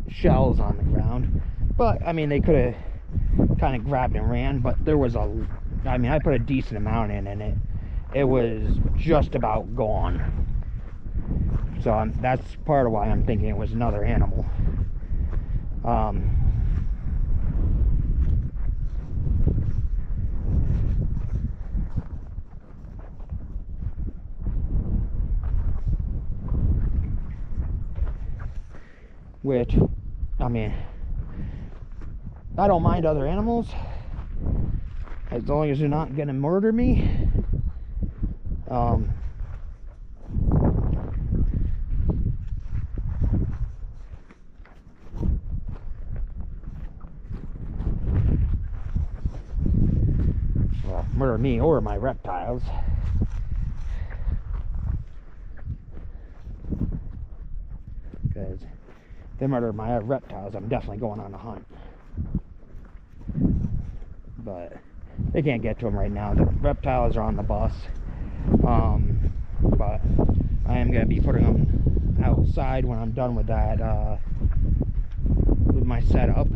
shells on the ground. But I mean, they could have kind of grabbed and ran, but there was I put a decent amount in, and it was just about gone. So that's part of why I'm thinking it was another animal. Which, I mean, I don't mind other animals as long as they're not gonna murder me. Well, murder me or my reptiles. Because if they murder my reptiles, I'm definitely going on a hunt. But they can't get to them right now. The reptiles are on the bus. But I am going to be putting them outside when I'm done with that, with my setup.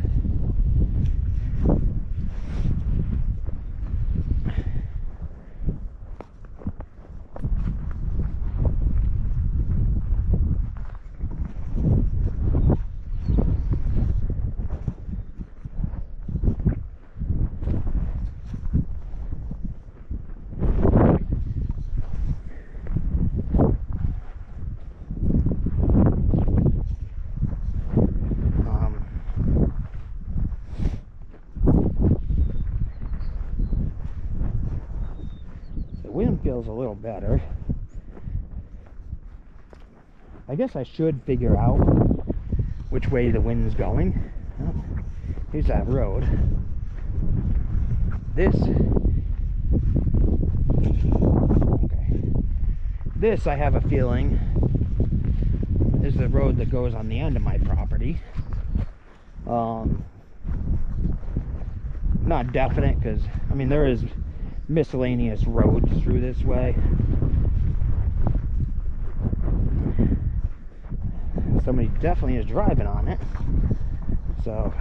Wind feels a little better. I guess I should figure out which way the wind's going. Oh, here's that road. This I have a feeling is the road that goes on the end of my property. Not definite, because I mean there is miscellaneous roads through this way. Somebody definitely is driving on it. So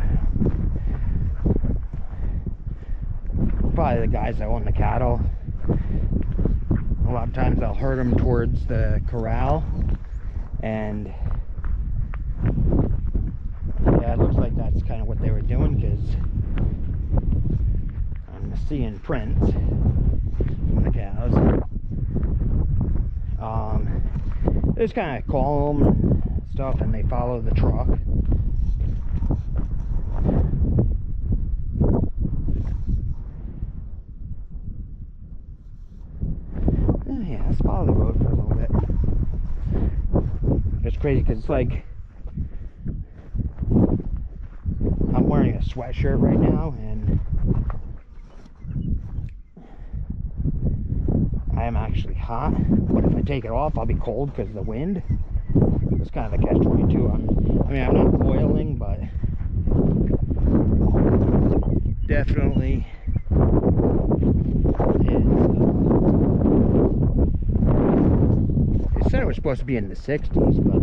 probably the guys that own the cattle. A lot of times they'll herd them towards the corral, and yeah, it looks like that's kind of what they were doing, because I'm seeing prints from the cows. They just kind of call them and stuff, and they follow the truck. Yeah, let's follow the road for a little bit. It's crazy because it's like I'm wearing a sweatshirt right now, and I am actually hot, but if I take it off I'll be cold because of the wind. It's kind of a catch-22. I mean, I'm not boiling, but definitely it said it was supposed to be in the 60s, but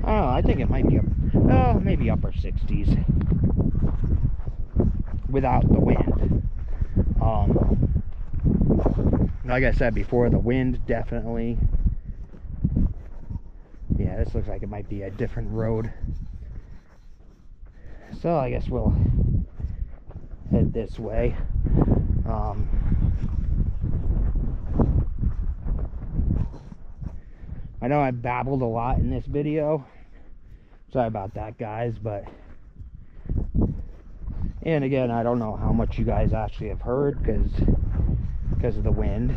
I don't know, I think it might be maybe upper 60s without the wind. Like I said before, the wind definitely. Yeah, this looks like it might be a different road. So I guess we'll head this way. I know I babbled a lot in this video. Sorry about that, guys, but and again, I don't know how much you guys actually have heard because of the wind.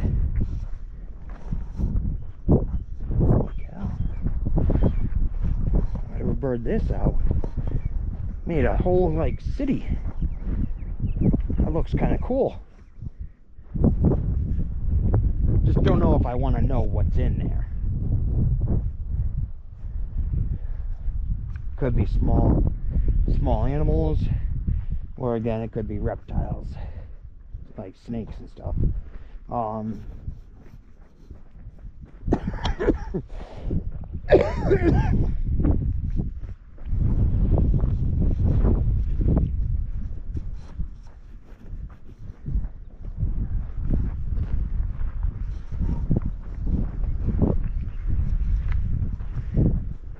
I would bird this out. Made a whole like city. That looks kind of cool. Just don't know if I want to know what's in there. Could be small animals, or again, it could be reptiles like snakes and stuff.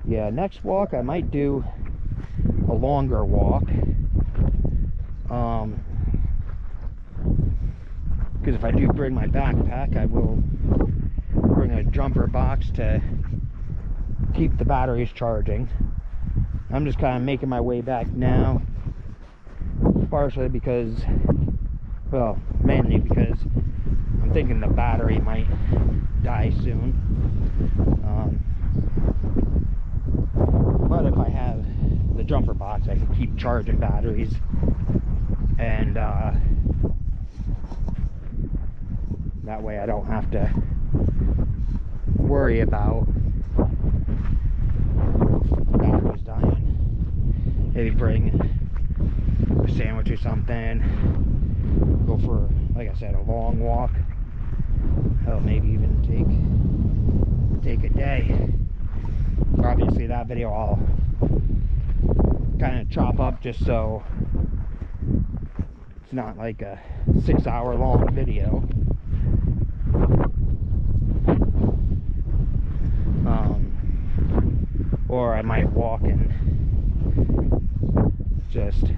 Yeah, next walk I might do a longer walk, because if I do bring my backpack, I will bring a jumper box to keep the batteries charging. I'm just kind of making my way back now, partially because, well, mainly because I'm thinking the battery might die soon. But if I have the jumper box, I can keep charging batteries, and that way I don't have to worry about batteries dying. Maybe bring a sandwich or something, go for, like I said, a long walk. Hell, maybe even take a day. Obviously that video I'll kind of chop up just so it's not like a 6-hour long video. Or I might walk and just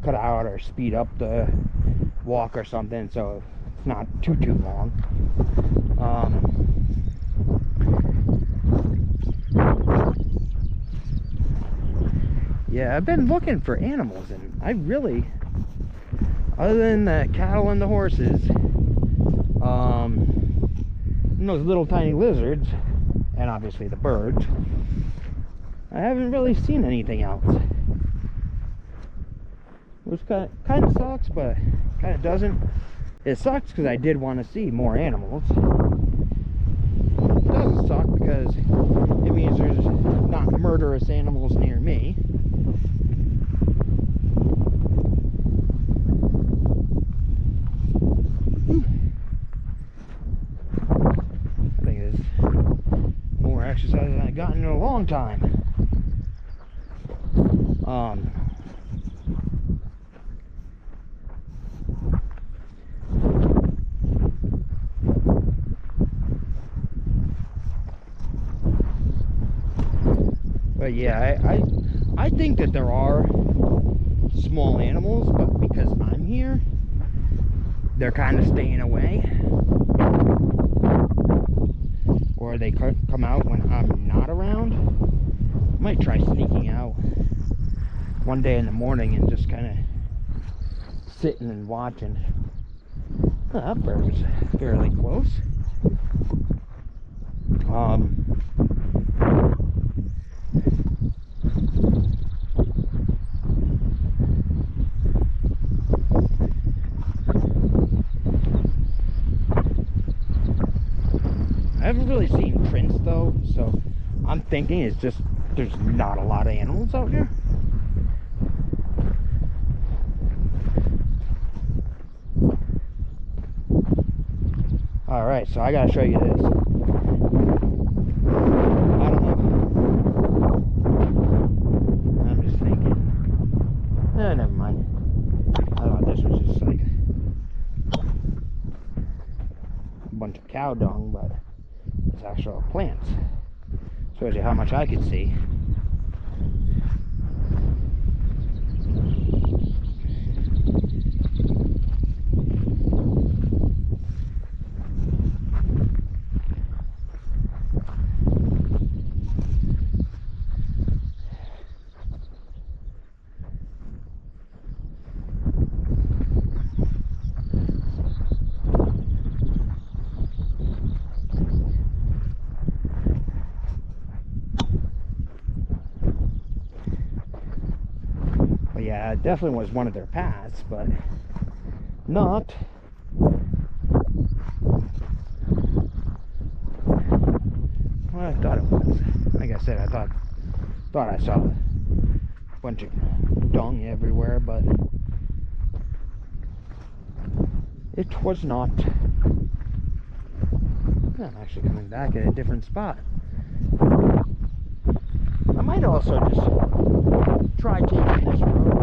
cut out or speed up the walk or something so it's not too long. Yeah, I've been looking for animals, and I really, other than the cattle and the horses, and those little tiny lizards, and obviously the birds, I haven't really seen anything else. Which kind of sucks, but kind of doesn't. It sucks because I did want to see more animals. It doesn't suck because it means there's not murderous animals near me. I think it's more exercise than I've gotten in a long time. But yeah, I think that there are small animals, but because I'm here, they're kind of staying away. Or they come out when I'm not around. I might try sneaking out one day in the morning and just kind of sitting and watching. Oh, that bird was fairly close. I haven't really seen prints though, so I'm thinking it's just there's not a lot of animals out here. Alright, so I gotta show you this. I don't know. I'm just thinking. Never mind. I thought this was just like a bunch of cow dung, but it's actual plants. Shows you how much I could see. Yeah, it definitely was one of their paths, but not. Well, I thought it was. Like I said, I thought I saw a bunch of dung everywhere, but it was not. I'm actually coming back at a different spot. I might also just try taking this road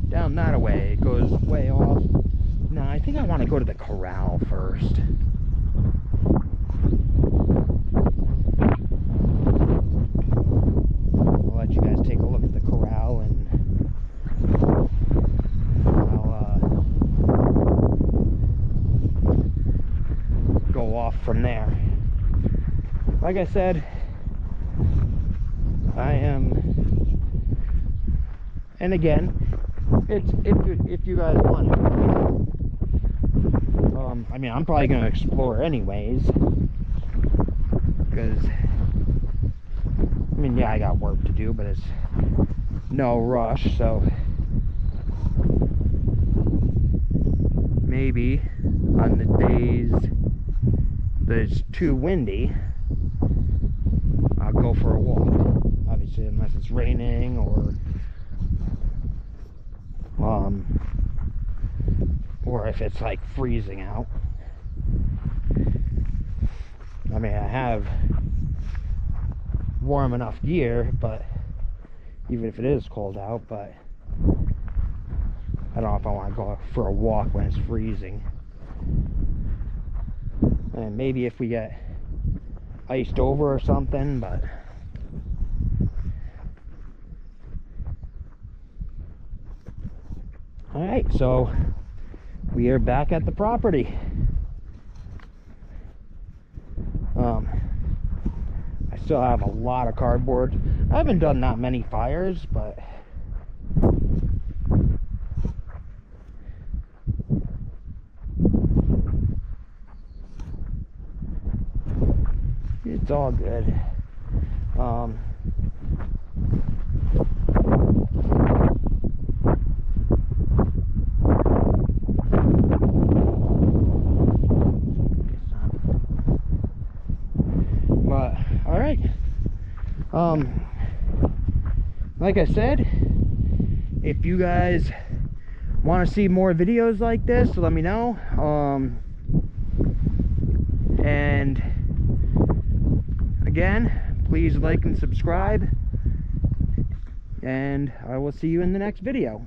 down that way. It goes way off. No, I think I want to go to the corral first. I'll let you guys take a look at the corral and I'll go off from there. Like I said, I am, and again, it's if you guys want it. I mean, I'm probably gonna explore anyways, because I mean, yeah, I got work to do, but it's no rush. So maybe on the days that it's too windy, I'll go for a walk. Obviously, unless it's raining or if it's like freezing out. I mean, I have warm enough gear, but even if it is cold out, but I don't know if I want to go for a walk when it's freezing. And maybe if we get iced over or something, but alright, so we are back at the property. I still have a lot of cardboard. I haven't done that many fires, but it's all good. But all right. Like I said, if you guys want to see more videos like this, let me know. And again, please like and subscribe, and I will see you in the next video.